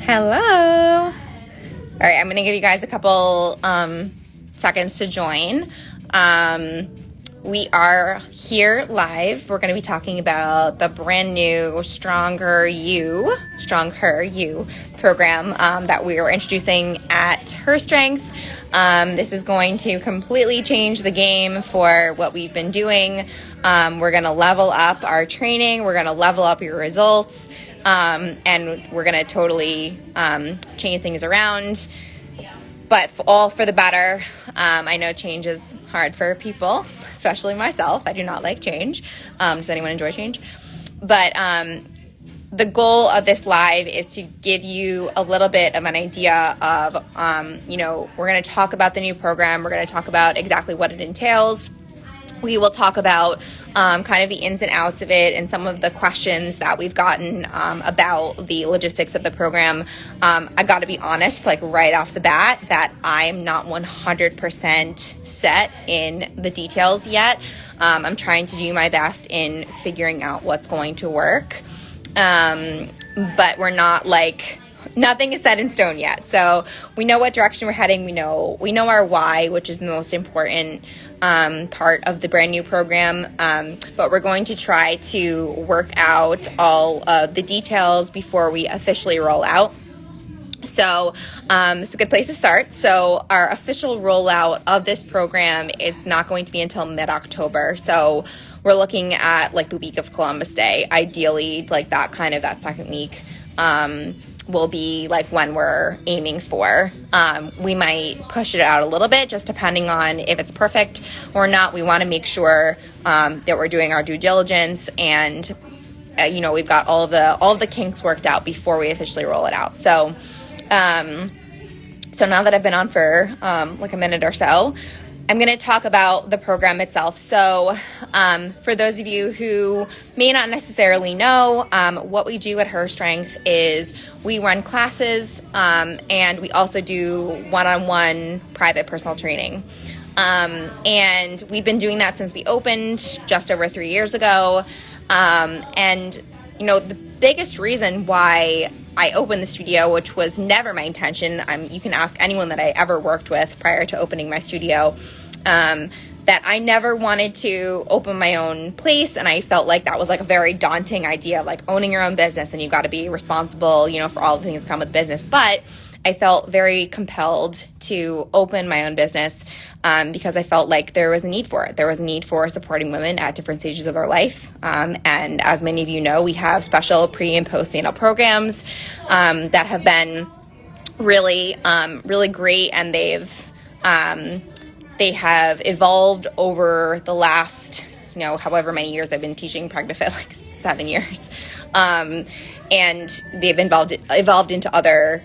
Hello. All right, I'm going to give you guys a couple seconds to join. We are here live. We're going to be talking about the brand new StrongHer YOU program that we are introducing at Her Strength. This is going to completely change the game for what we've been doing. We're going to level up our training. We're going to level up your results. And we're going to totally change things around, but all for the better. I know change is hard for people, especially myself. I do not like change. Does anyone enjoy change? But the goal of this live is to give you a little bit of an idea of, we're going to talk about the new program. We're going to talk about exactly what it entails. We will talk about kind of the ins and outs of it and some of the questions that we've gotten about the logistics of the program. I've got to be honest, like right off the bat, that I'm not 100% set in the details yet. I'm trying to do my best in figuring out what's going to work. But we're not nothing is set in stone yet. So we know what direction we're heading. We know our why, which is the most important part of the brand new program. But we're going to try to work out all of the details before we officially roll out. So it's a good place to start. So our official rollout of this program is not going to be until mid-October. So we're looking at the week of Columbus Day. Ideally, that second week will be when we're aiming for. We might push it out a little bit, just depending on if it's perfect or not. We want to make sure that we're doing our due diligence and we've got all of the kinks worked out before we officially roll it out. So now that I've been on for a minute or so, I'm going to talk about the program itself. So for those of you who may not necessarily know, what we do at Her Strength is we run classes and we also do one-on-one private personal training. And we've been doing that since we opened just over 3 years ago. The biggest reason why I opened the studio, which was never my intention. You can ask anyone that I ever worked with prior to opening my studio, that I never wanted to open my own place. And I felt like that was a very daunting idea, owning your own business, and you've got to be responsible, for all the things that come with business. But I felt very compelled to open my own business because I felt like there was a need for it. There was a need for supporting women at different stages of their life. And as many of you know, we have special pre- and postnatal programs that have been really, really great. And they have evolved over the last, however many years. I've been teaching PregnaFit 7 years. And they've evolved into other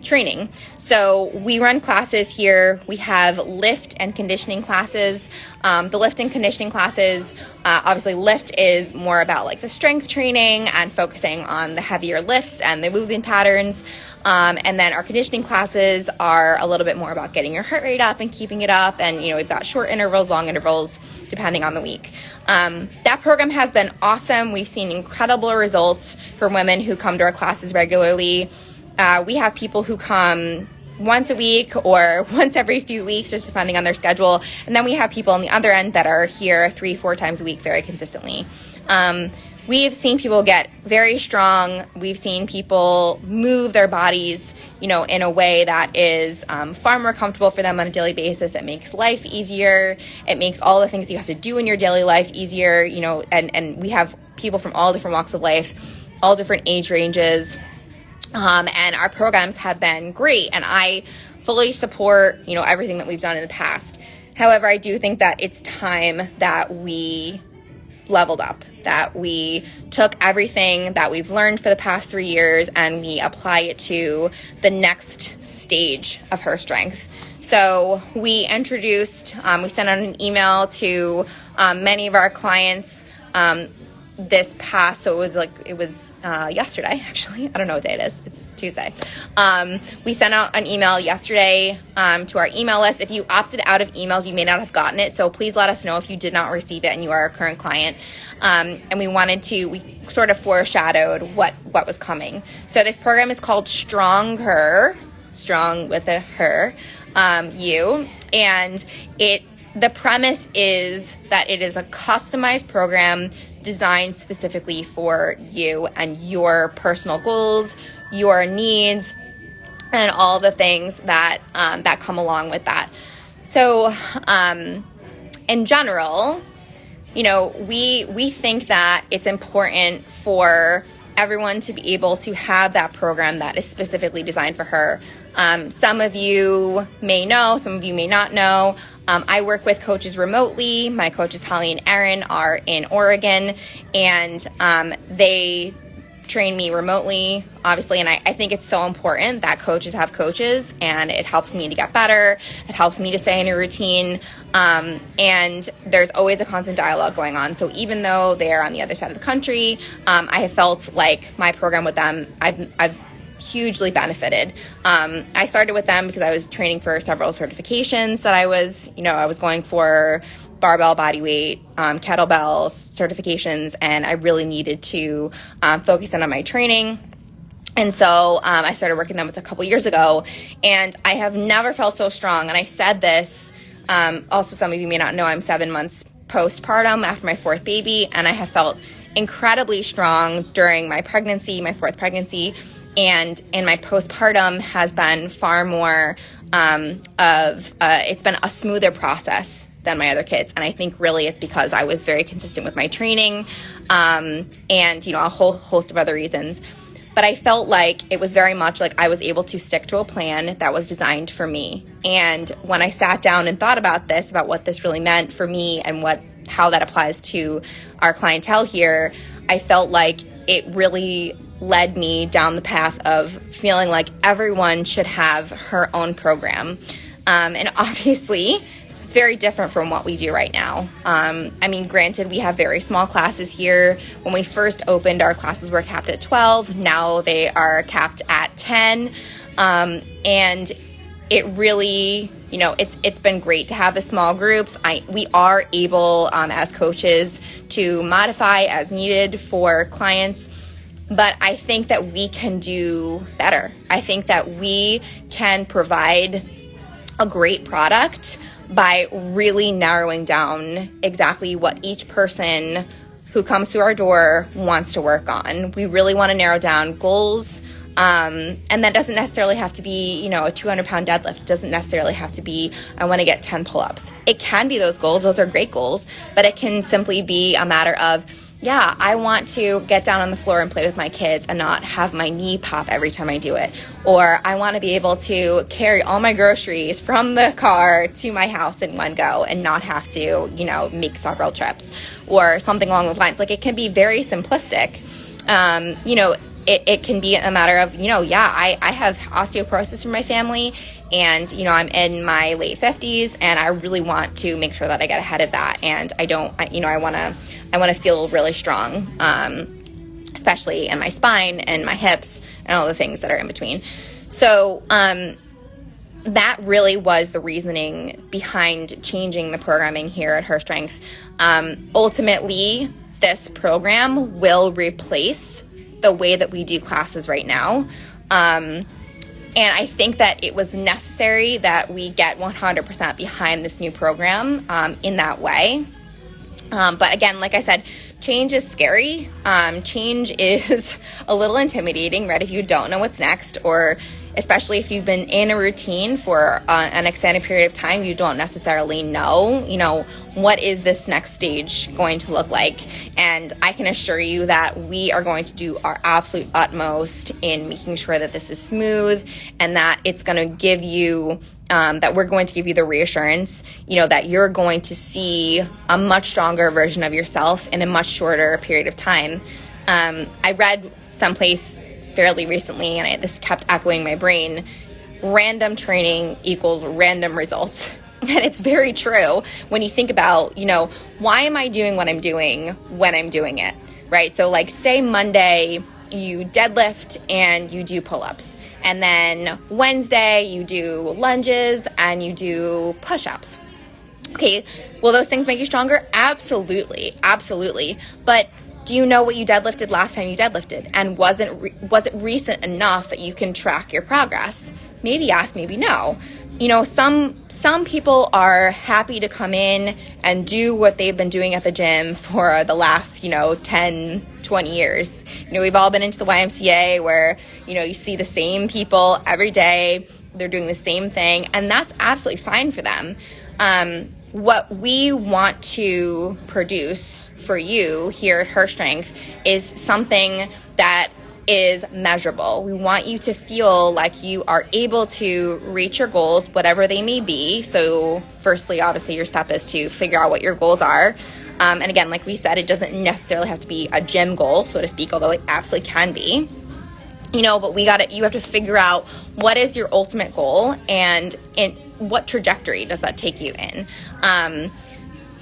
training. So we run classes here. We have lift and conditioning classes. The lift and conditioning classes, obviously lift is more about the strength training and focusing on the heavier lifts and the movement patterns. And then our conditioning classes are a little bit more about getting your heart rate up and keeping it up. And, we've got short intervals, long intervals, depending on the week. That program has been awesome. We've seen incredible results for women who come to our classes regularly. We have people who come once a week or once every few weeks, just depending on their schedule. And then we have people on the other end that are here 3-4 times a week very consistently. We've seen people get very strong. We've seen people move their bodies, in a way that is far more comfortable for them on a daily basis. It makes life easier. It makes all the things you have to do in your daily life easier, and we have people from all different walks of life, all different age ranges. And our programs have been great, and I fully support, everything that we've done in the past. However, I do think that it's time that we leveled up, that we took everything that we've learned for the past 3 years and we apply it to the next stage of Her Strength. So we introduced, we sent out an email to many of our clients. this past, so it was yesterday, actually. I don't know what day it is. It's Tuesday. We sent out an email yesterday to our email list. If you opted out of emails, you may not have gotten it. So please let us know if you did not receive it and you are a current client. And we sort of foreshadowed what was coming. So this program is called StrongHer, strong with a her, you. And the premise is that it is a customized program designed specifically for you and your personal goals, your needs, and all the things that come along with that. So, in general, we think that it's important for everyone to be able to have that program that is specifically designed for her. Some of you may know, some of you may not know. I work with coaches remotely. My coaches, Holly and Erin, are in Oregon, and they train me remotely, obviously, and I think it's so important that coaches have coaches, and it helps me to get better. It helps me to stay in a routine, and there's always a constant dialogue going on. So even though they're on the other side of the country, I have felt like my program with them, I've hugely benefited. I started with them because I was training for several certifications that I was going for, barbell, body weight, kettlebell certifications, and I really needed to focus in on my training. And so I started working them with a couple years ago, and I have never felt so strong. And I said this, also some of you may not know, I'm 7 months postpartum after my fourth baby, and I have felt incredibly strong during my pregnancy, my fourth pregnancy, and my postpartum has been far more it's been a smoother process than my other kids. And I think really it's because I was very consistent with my training, and a whole host of other reasons. But I felt like it was very much like I was able to stick to a plan that was designed for me. And when I sat down and thought about this, about what this really meant for me and how that applies to our clientele here, I felt like it really led me down the path of feeling like everyone should have her own program. And obviously, it's very different from what we do right now. Granted, we have very small classes here. When we first opened, our classes were capped at 12. Now they are capped at 10. And it really, it's been great to have the small groups. We are able, as coaches, to modify as needed for clients. But I think that we can do better. I think that we can provide a great product by really narrowing down exactly what each person who comes through our door wants to work on. We really want to narrow down goals. And that doesn't necessarily have to be, a 200-pound deadlift. It doesn't necessarily have to be, I want to get 10 pull-ups. It can be those goals. Those are great goals. But it can simply be a matter of, I want to get down on the floor and play with my kids and not have my knee pop every time I do it. Or I want to be able to carry all my groceries from the car to my house in one go and not have to, make several trips or something along those lines. Like, it can be very simplistic. It can be a matter of, I have osteoporosis in my family, and, I'm in my late 50s, and I really want to make sure that I get ahead of that. And I want to feel really strong, especially in my spine and my hips and all the things that are in between. So, that really was the reasoning behind changing the programming here at Her Strength. Ultimately, this program will replace the way that we do classes right now. And I think that it was necessary that we get 100% behind this new program in that way. But again, like I said, change is scary. Change is a little intimidating, right? If you don't know what's next, or especially if you've been in a routine for an extended period of time, you don't necessarily know, what is this next stage going to look like? And I can assure you that we are going to do our absolute utmost in making sure that this is smooth and that it's going to give you, that we're going to give you the reassurance, that you're going to see a much stronger version of yourself in a much shorter period of time. I read someplace fairly recently, and this kept echoing my brain, random training equals random results. And it's very true when you think about, why am I doing what I'm doing when I'm doing it, right? So like say Monday, you deadlift and you do pull-ups. And then Wednesday, you do lunges and you do push-ups. Okay, will those things make you stronger? Absolutely, absolutely. But do you know what you deadlifted last time you deadlifted? And was it recent enough that you can track your progress? Maybe yes, maybe no. You know, some people are happy to come in and do what they've been doing at the gym for the last, 10, 20 years. You know, we've all been into the YMCA where, you see the same people every day. They're doing the same thing, and that's absolutely fine for them. What we want to produce for you here at Her Strength is something that is measurable. We want you to feel like you are able to reach your goals, whatever they may be. So firstly, obviously, your step is to figure out what your goals are. And again, like we said, it doesn't necessarily have to be a gym goal, so to speak, although it absolutely can be. But you have to figure out what is your ultimate goal and in what trajectory does that take you in.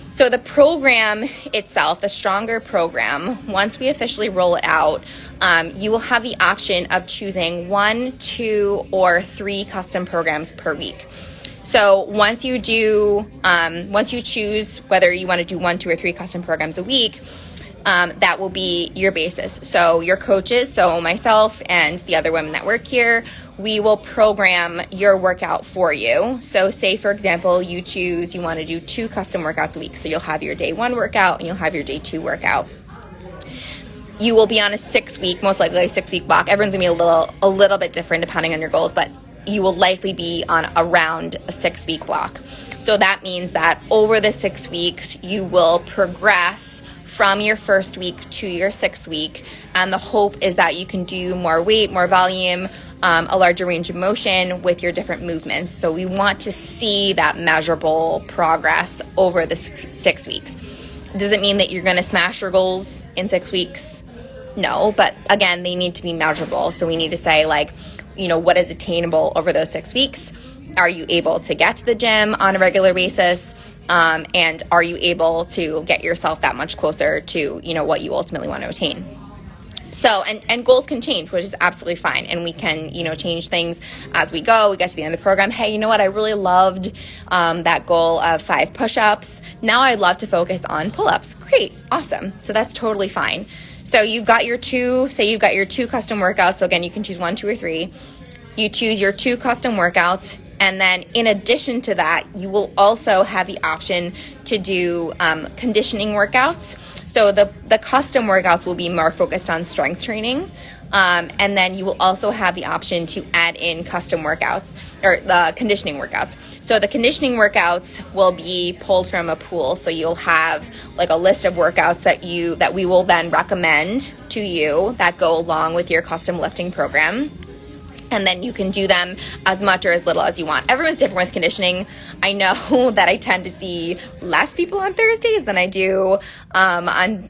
So the program itself, the StrongHer program, once we officially roll it out, you will have the option of choosing 1, 2, or 3 custom programs per week. So once you choose whether you want to do 1, 2, or 3 custom programs a week, that will be your basis. So your coaches, so myself and the other women that work here, we will program your workout for you. So say, for example, you want to do 2 custom workouts a week. So you'll have your day 1 workout and you'll have your day 2 workout. You will be on a 6-week, most likely a 6-week block. Everyone's gonna be a little bit different depending on your goals, but you will likely be on around a 6-week block. So that means that over the 6 weeks, you will progress from your first week to your 6th week. And the hope is that you can do more weight, more volume, a larger range of motion with your different movements. So we want to see that measurable progress over the 6 weeks. Does it mean that you're going to smash your goals in 6 weeks? No, but again, they need to be measurable. So we need to say what is attainable over those 6 weeks? Are you able to get to the gym on a regular basis? And are you able to get yourself that much closer to, what you ultimately want to attain? So, and goals can change, which is absolutely fine. And we can, change things as we go. We get to the end of the program. Hey, you know what? I really loved that goal of 5 push-ups. Now I'd love to focus on pull-ups. Great. Awesome. So that's totally fine. So you've got your 2 custom workouts. So again, you can choose 1, 2, or 3. You choose your 2 custom workouts. And then in addition to that, you will also have the option to do conditioning workouts. So the custom workouts will be more focused on strength training. And then you will also have the option to add in custom workouts or the conditioning workouts. So the conditioning workouts will be pulled from a pool. So you'll have a list of workouts that we will then recommend to you that go along with your custom lifting program. And then you can do them as much or as little as you want. Everyone's different with conditioning. I know that I tend to see less people on Thursdays than I do on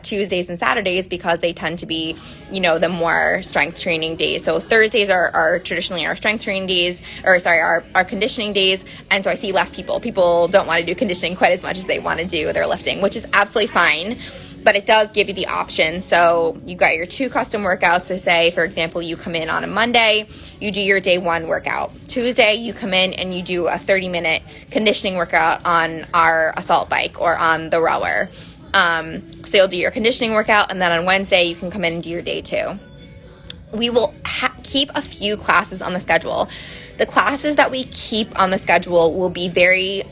Tuesdays and Saturdays because they tend to be, the more strength training days. So Thursdays are traditionally our strength training days, our conditioning days. And so I see less people. People don't want to do conditioning quite as much as they want to do their lifting, which is absolutely fine. But it does give you the option. So you got your 2 custom workouts. So say, for example, you come in on a Monday, you do your day 1 workout. Tuesday, you come in and you do a 30-minute conditioning workout on our assault bike or on the rower. So you'll do your conditioning workout, and then on Wednesday, you can come in and do your day 2. We will keep a few classes on the schedule. The classes that we keep on the schedule will be very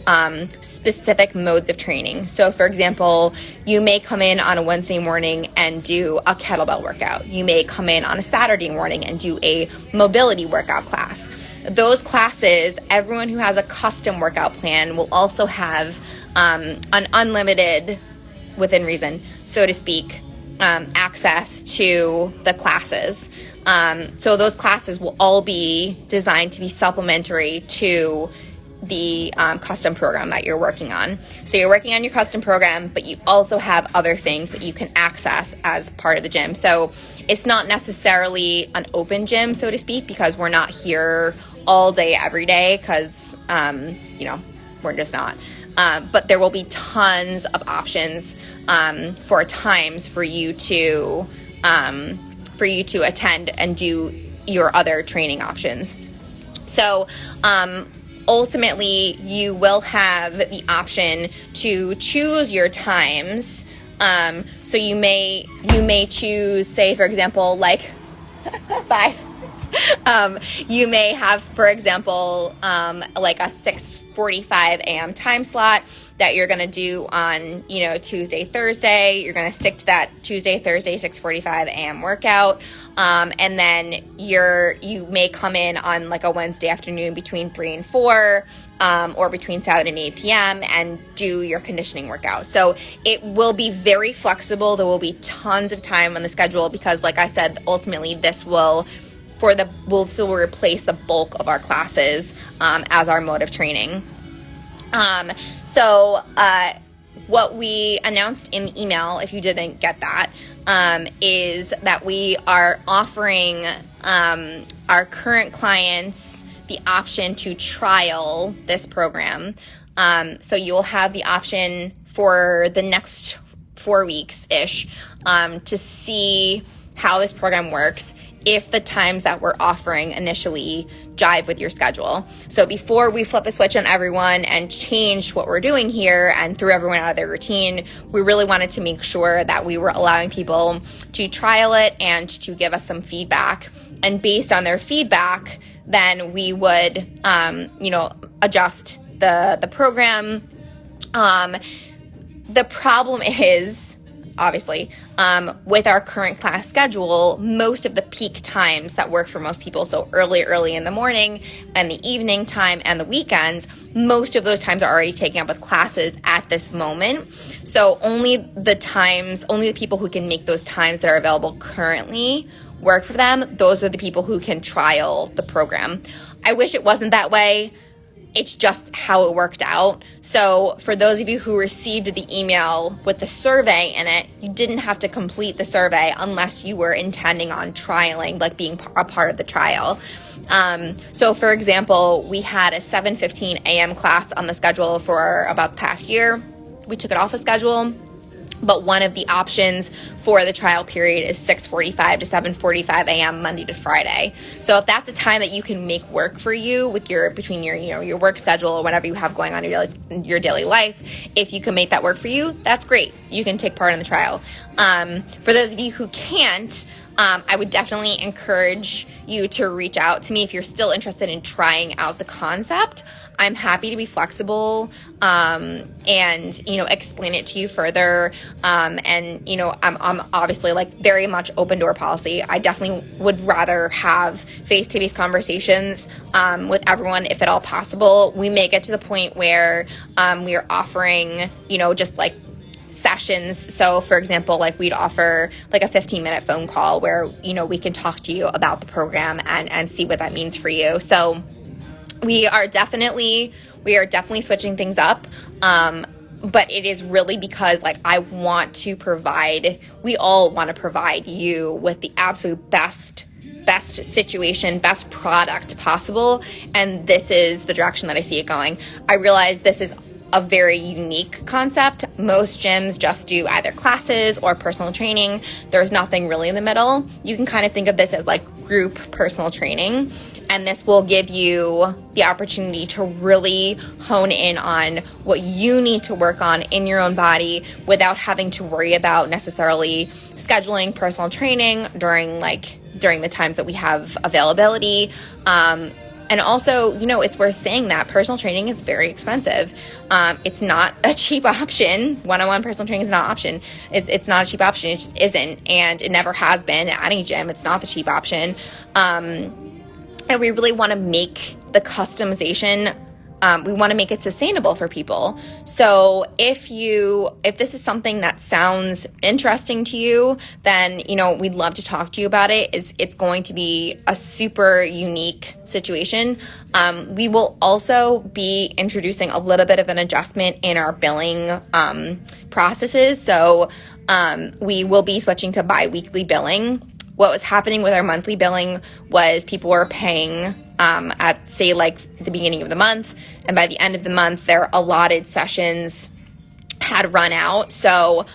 specific modes of training. So, for example, you may come in on a Wednesday morning and do a kettlebell workout. You may come in on a Saturday morning and do a mobility workout class. Those classes, everyone who has a custom workout plan will also have an unlimited, within reason, so to speak, access to the classes. So those classes will all be designed to be supplementary to the custom program that you're working on. So you're working on your custom program, but you also have other things that you can access as part of the gym. So it's not necessarily an open gym, so to speak, because we're not here all day, every day, because, we're just not. but there will be tons of options for times for you to attend and do your other training options. So ultimately, you will have the option to choose your times. So you may choose, say, for example, like, bye. You may have, for example, like a 6:45 a.m. time slot that you're going to do on, Tuesday, Thursday. You're going to stick to that Tuesday, Thursday, 6:45 a.m. workout. And then you may come in on like a Wednesday afternoon between 3 and 4, or between 7 and 8 p.m. and do your conditioning workout. So it will be very flexible. There will be tons of time on the schedule because, like I said, ultimately this will replace the bulk of our classes as our mode of training. So what we announced in the email, if you didn't get that, is that we are offering our current clients the option to trial this program. So you'll have the option for the next 4 weeks-ish to see how this program works, if the times that we're offering initially jive with your schedule. So before we flip a switch on everyone and change what we're doing here and threw everyone out of their routine, we really wanted to make sure that we were allowing people to trial it and to give us some feedback. And based on their feedback, then we would, adjust the program. The problem is, obviously, with our current class schedule, most of the peak times that work for most people, so early in the morning and the evening time and the weekends, most of those times are already taken up with classes at this moment. So only the people who can make those times that are available currently work for them. Those are the people who can trial the program. I wish it wasn't that way. It's just how it worked out. So for those of you who received the email with the survey in it, you didn't have to complete the survey unless you were intending on trialing, like being a part of the trial. So for example, we had a 7:15 a.m. class on the schedule for about the past year. We took it off the schedule. But one of the options for the trial period is 6:45 to 7:45 a.m. Monday to Friday. So if that's a time that you can make work for you with between your work schedule or whatever you have going on in your daily life, if you can make that work for you, that's great. You can take part in the trial. For those of you who can't, I would definitely encourage you to reach out to me if you're still interested in trying out the concept. I'm happy to be flexible and explain it to you further. I'm obviously like very much open door policy. I definitely would rather have face-to-face conversations with everyone if at all possible. We may get to the point where we are offering just like sessions. So for example, like we'd offer like a 15-minute phone call where we can talk to you about the program and see what that means for you. So we are definitely switching things up. But it is really because we all want to provide you with the absolute best situation, best product possible. And this is the direction that I see it going. I realize this is a very unique concept. Most gyms just do either classes or personal training. There's nothing really in the middle. You can kind of think of this as like group personal training. And this will give you the opportunity to really hone in on what you need to work on in your own body without having to worry about necessarily scheduling personal training during the times that we have availability. And also, it's worth saying that personal training is very expensive. It's not a cheap option. One-on-one personal training is not an option. It's not a cheap option. It just isn't. And it never has been at any gym. It's not the cheap option. And we really want to make the customization, we want to make it sustainable for people. So if this is something that sounds interesting to you, then, we'd love to talk to you about it. It's going to be a super unique situation. We will also be introducing a little bit of an adjustment in our billing processes. So we will be switching to bi-weekly billing. What was happening with our monthly billing was people were paying at, say, like the beginning of the month, and by the end of the month, their allotted sessions had run out. So,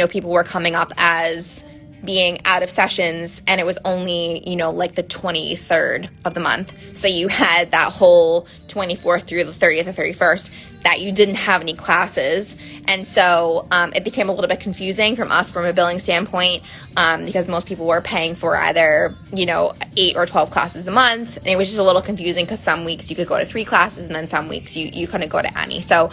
people were coming up as being out of sessions, and it was only, like the 23rd of the month. So you had that whole 24th through the 30th or 31st that you didn't have any classes. And so it became a little bit confusing from a billing standpoint, because most people were paying for either, 8 or 12 classes a month. And it was just a little confusing because some weeks you could go to 3 classes and then some weeks you couldn't go to any. So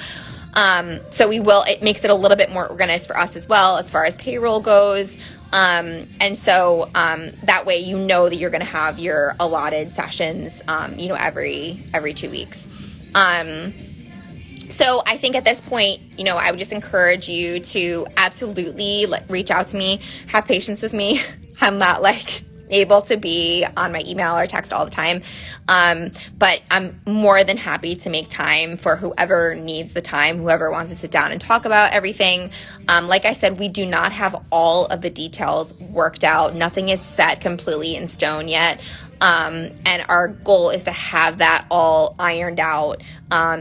it makes it a little bit more organized for us as well as far as payroll goes. And so that way that you're going to have your allotted sessions, every 2 weeks. So I think at this point, I would just encourage you to absolutely reach out to me, have patience with me. I'm not able to be on my email or text all the time. But I'm more than happy to make time for whoever needs the time, whoever wants to sit down and talk about everything. Like I said, we do not have all of the details worked out. Nothing is set completely in stone yet. And our goal is to have that all ironed out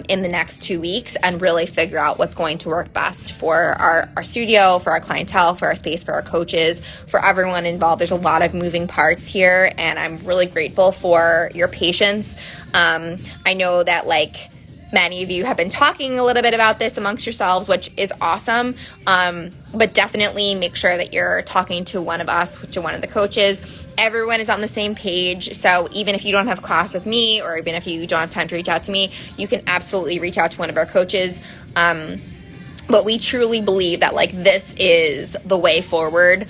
in the next 2 weeks and really figure out what's going to work best for our studio, for our clientele, for our space, for our coaches, for everyone involved. There's a lot of moving parts here, and I'm really grateful for your patience. I know that many of you have been talking a little bit about this amongst yourselves, which is awesome. But definitely make sure that you're talking to one of us, to one of the coaches. Everyone is on the same page. So even if you don't have class with me, or even if you don't have time to reach out to me, you can absolutely reach out to one of our coaches. But we truly believe that this is the way forward.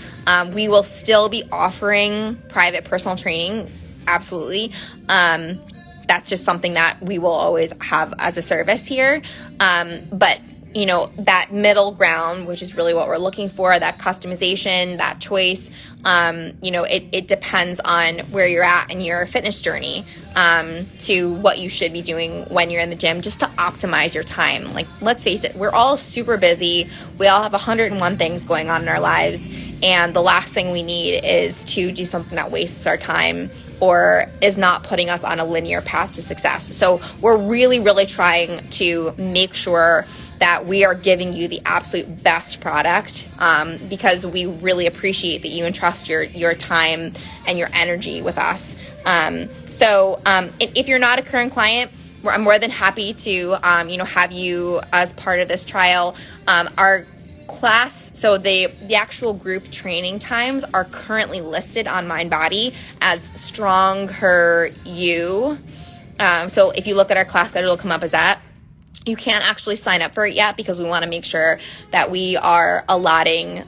We will still be offering private personal training. Absolutely. That's just something that we will always have as a service here. But that middle ground, which is really what we're looking for, that customization, that choice, it depends on where you're at in your fitness journey, to what you should be doing when you're in the gym, just to optimize your time. Let's face it, we're all super busy. We all have 101 things going on in our lives. And the last thing we need is to do something that wastes our time or is not putting us on a linear path to success. So we're really, really trying to make sure that we are giving you the absolute best product, because we really appreciate that you entrust your time and your energy with us. So if you're not a current client, I'm more than happy to have you as part of this trial. Our class, so the actual group training times are currently listed on MindBody as StrongHer YOU. So if you look at our class schedule, it'll come up as that. You can't actually sign up for it yet because we want to make sure that we are allotting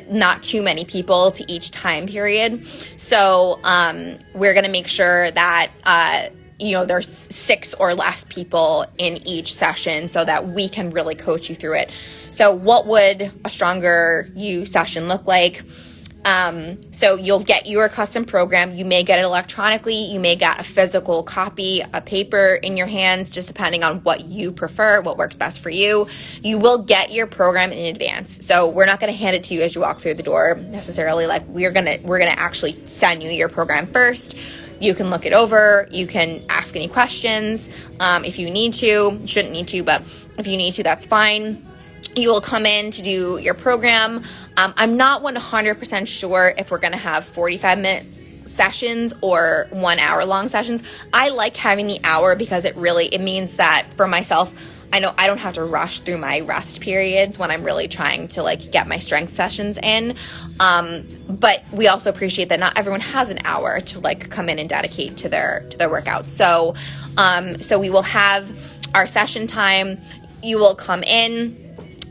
not too many people to each time period. So we're going to make sure that there's 6 or less people in each session so that we can really coach you through it. So what would a StrongHer YOU session look like? So you'll get your custom program. You may get it electronically. You may get a physical copy, a paper in your hands, just depending on what you prefer, what works best for you. You will get your program in advance. So we're not going to hand it to you as you walk through the door necessarily. We're going to actually send you your program first. You can look it over. You can ask any questions if you need to. You shouldn't need to, but if you need to, that's fine. You will come in to do your program. I'm not 100% sure if we're going to have 45-minute sessions or 1 hour long sessions. I like having the hour because it means that for myself, I know I don't have to rush through my rest periods when I'm really trying to get my strength sessions in. But we also appreciate that not everyone has an hour to come in and dedicate to their workouts. So we will have our session time. You will come in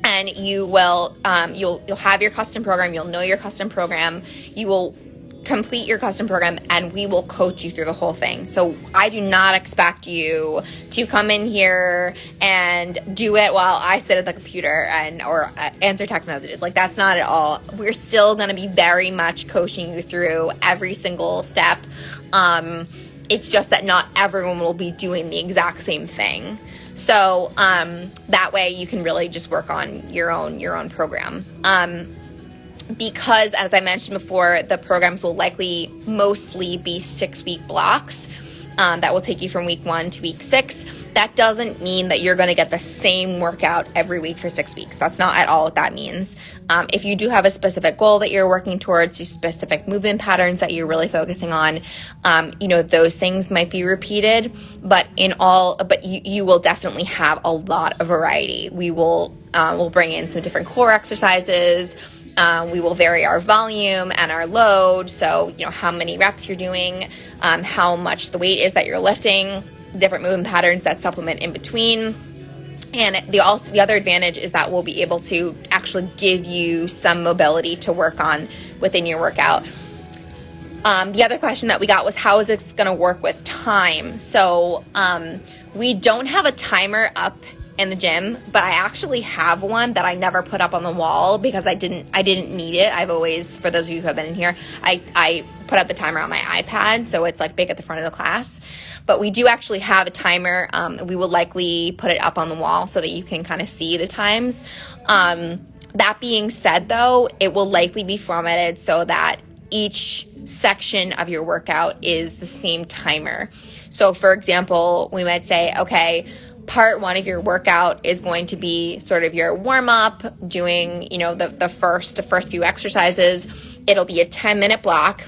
and you will you'll have your custom program. You'll know your custom program. You will complete your custom program, and we will coach you through the whole thing. So I do not expect you to come in here and do it while I sit at the computer or answer text messages. That's not at all. We're still going to be very much coaching you through every single step. It's just that not everyone will be doing the exact same thing. So that way you can really just work on your own program. because, as I mentioned before, the programs will likely mostly be 6-week blocks that will take you from week 1 to week 6. That doesn't mean that you're going to get the same workout every week for 6 weeks. That's not at all what that means. If you do have a specific goal that you're working towards, specific movement patterns that you're really focusing on, those things might be repeated, but you will definitely have a lot of variety. We'll bring in some different core exercises. We will vary our volume and our load. So, how many reps you're doing, how much the weight is that you're lifting, different movement patterns that supplement in between. And the other advantage is that we'll be able to actually give you some mobility to work on within your workout. The other question that we got was, how is this going to work with time? So we don't have a timer up in the gym, but I actually have one that I never put up on the wall because I didn't need it. I've always, for those of you who have been in here, I put up the timer on my iPad, so it's like big at the front of the class. But we do actually have a timer. We will likely put it up on the wall so that you can kind of see the times. That being said, though, it will likely be formatted so that each section of your workout is the same timer. So, for example, we might say, okay, part 1 of your workout is going to be sort of your warm-up, doing, the first few exercises. It'll be a 10-minute block,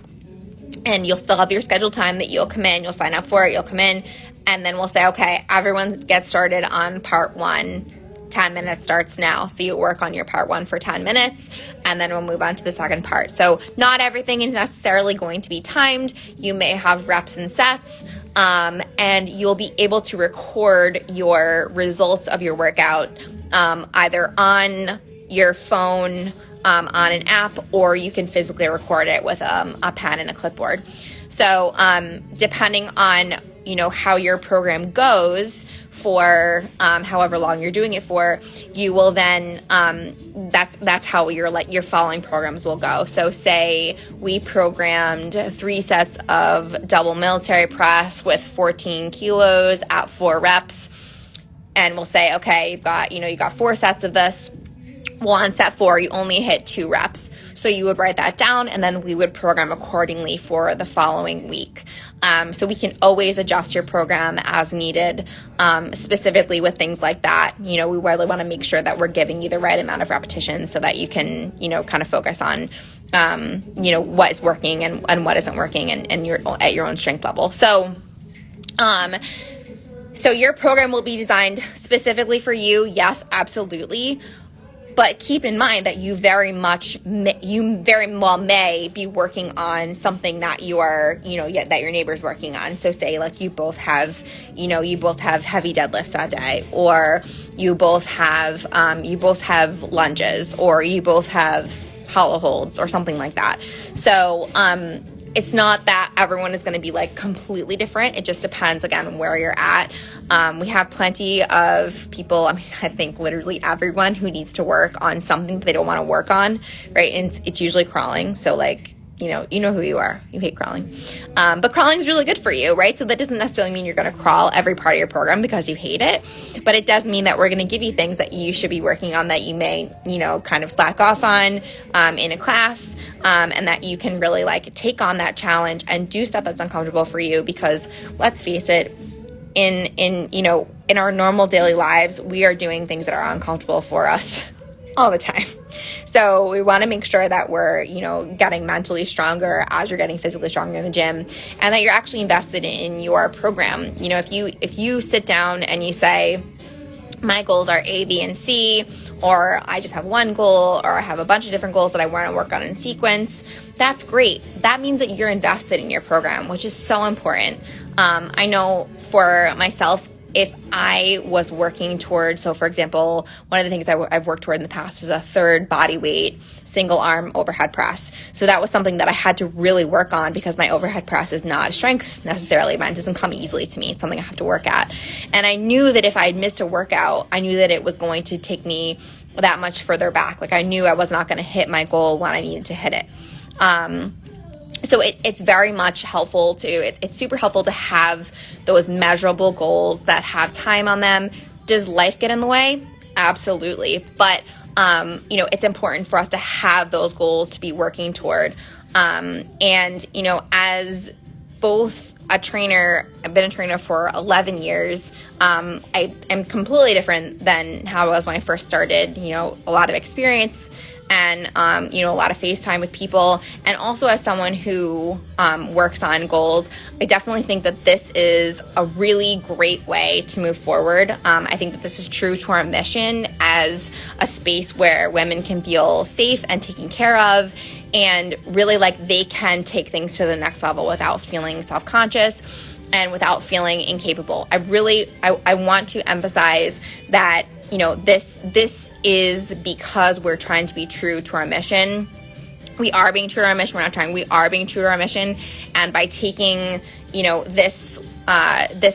and you'll still have your scheduled time that you'll come in, you'll sign up for it, you'll come in, and then we'll say, okay, everyone gets started on part 1. 10 minutes starts now. So you work on your part 1 for 10 minutes, and then we'll move on to the second part. So not everything is necessarily going to be timed. You may have reps and sets, and you'll be able to record your results of your workout either on your phone, on an app, or you can physically record it with a pen and a clipboard. So depending on how your program goes for however long you're doing it for, you will then that's how your following programs will go. So say we programmed 3 sets of double military press with 14 kilos at 4 reps, and we'll say, okay, you got 4 sets of this. Well, on set 4, you only hit 2 reps. So you would write that down, and then we would program accordingly for the following week. So we can always adjust your program as needed, specifically with things like that. We really want to make sure that we're giving you the right amount of repetitions so that you can, kind of focus on, what is working and what isn't working, and you're at your own strength level. So your program will be designed specifically for you. Yes, absolutely. But keep in mind that you very well may be working on something that that your neighbor's working on. So say like you both have heavy deadlifts that day, or you both have lunges, or you both have hollow holds or something like that. So it's not that everyone is going to be like completely different. It just depends, again, where you're at. We have plenty of people, I think literally everyone who needs to work on something that they don't want to work on, right? And it's usually crawling. So like, you know who you are. You hate crawling. But crawling is really good for you, right? So that doesn't necessarily mean you're going to crawl every part of your program because you hate it. But it does mean that we're going to give you things that you should be working on that you may, kind of slack off on in a class, and that you can really like take on that challenge and do stuff that's uncomfortable for you. Because let's face it, in our normal daily lives, we are doing things that are uncomfortable for us all the time. So we want to make sure that we're, getting mentally stronger as you're getting physically stronger in the gym, and that you're actually invested in your program. If you sit down and you say, my goals are A, B, and C, or I just have one goal, or I have a bunch of different goals that I want to work on in sequence, that's great. That means that you're invested in your program, which is so important. I know for myself, if I was working towards, so for example, one of the things I've worked toward in the past is a 3rd body weight single arm overhead press. So that was something that I had to really work on because my overhead press is not a strength necessarily. Mine doesn't come easily to me. It's something I have to work at. And I knew that if I had missed a workout, I knew that it was going to take me that much further back. Like I knew I was not going to hit my goal when I needed to hit it. So it's very much helpful it's super helpful to have those measurable goals that have time on them. Does life get in the way? Absolutely. But it's important for us to have those goals to be working toward. And, as both a trainer, I've been a trainer for 11 years. I am completely different than how I was when I first started, a lot of experience and, a lot of FaceTime with people. And also as someone who works on goals, I definitely think that this is a really great way to move forward. I think that this is true to our mission as a space where women can feel safe and taken care of, and really like they can take things to the next level without feeling self-conscious and without feeling incapable. I want to emphasize that, this is because we're trying to be true to our mission. We are being true to our mission. We are being true to our mission. And by taking, this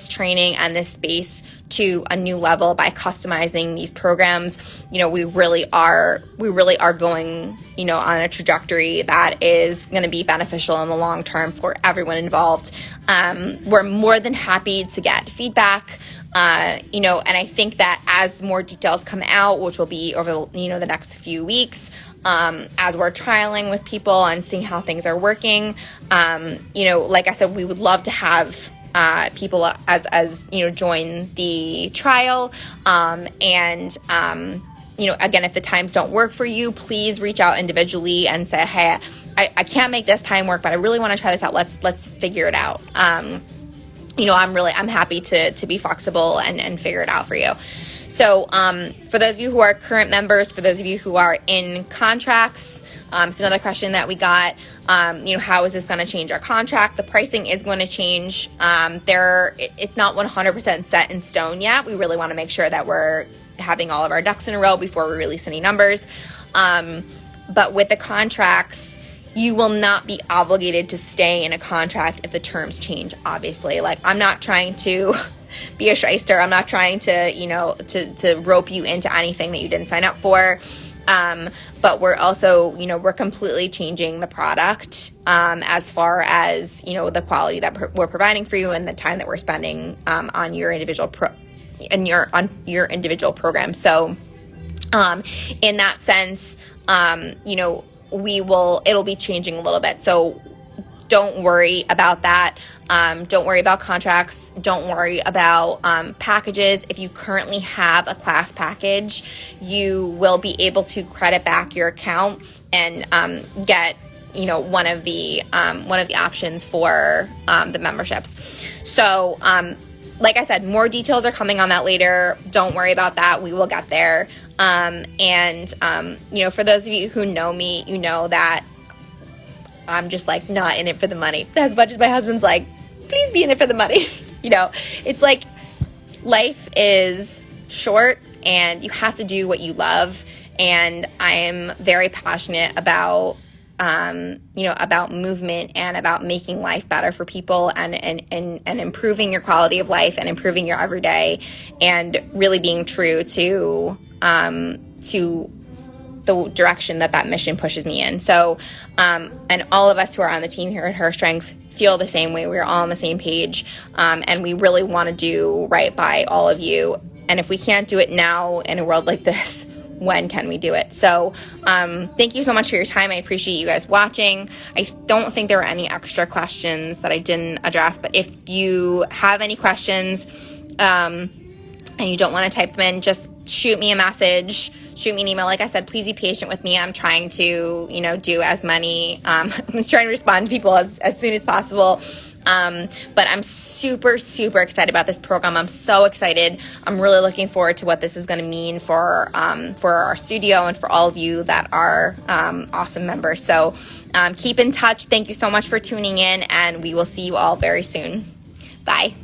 training and this space to a new level by customizing these programs, we really are going, on a trajectory that is going to be beneficial in the long term for everyone involved. We're more than happy to get feedback, and I think that as more details come out, which will be over the next few weeks, as we're trialing with people and seeing how things are working, like I said, we would love to have people as join the trial, and again, if the times don't work for you, please reach out individually and say, hey, I can't make this time work, but I really want to try this out. Let's figure it out. I'm happy to be flexible and figure it out for you. So for those of you who are current members, for those of you who are in contracts, it's another question that we got. How is this going to change our contract? The pricing is going to change. It's not 100% set in stone yet. We really want to make sure that we're having all of our ducks in a row before we release any numbers. But with the contracts, you will not be obligated to stay in a contract if the terms change, obviously. Like, I'm not trying to be a shyster. I'm not trying to, to rope you into anything that you didn't sign up for. But we're also, we're completely changing the product, as far as, the quality that we're providing for you and the time that we're spending, on your individual individual program. So, in that sense, it'll be changing a little bit. So don't worry about that. Don't worry about contracts. Don't worry about packages. If you currently have a class package, you will be able to credit back your account and get one of the options for the memberships. So like I said, more details are coming on that later. Don't worry about that. We will get there. For those of you who know me, you know that I'm just like not in it for the money. As much as my husband's like, please be in it for the money. It's like life is short and you have to do what you love. And I am very passionate about, about movement and about making life better for people and improving your quality of life and improving your everyday and really being true to the direction that mission pushes me in. So, and all of us who are on the team here at Her Strength feel the same way. We're all on the same page. And we really want to do right by all of you. And if we can't do it now in a world like this, when can we do it? So, thank you so much for your time. I appreciate you guys watching. I don't think there were any extra questions that I didn't address, but if you have any questions, and you don't want to type them in, just shoot me a message, shoot me an email. Like I said, please be patient with me. I'm trying to, do as many, I'm trying to respond to people as soon as possible. But I'm super, super excited about this program. I'm so excited. I'm really looking forward to what this is going to mean for our studio and for all of you that are, awesome members. So, keep in touch. Thank you so much for tuning in, and we will see you all very soon. Bye.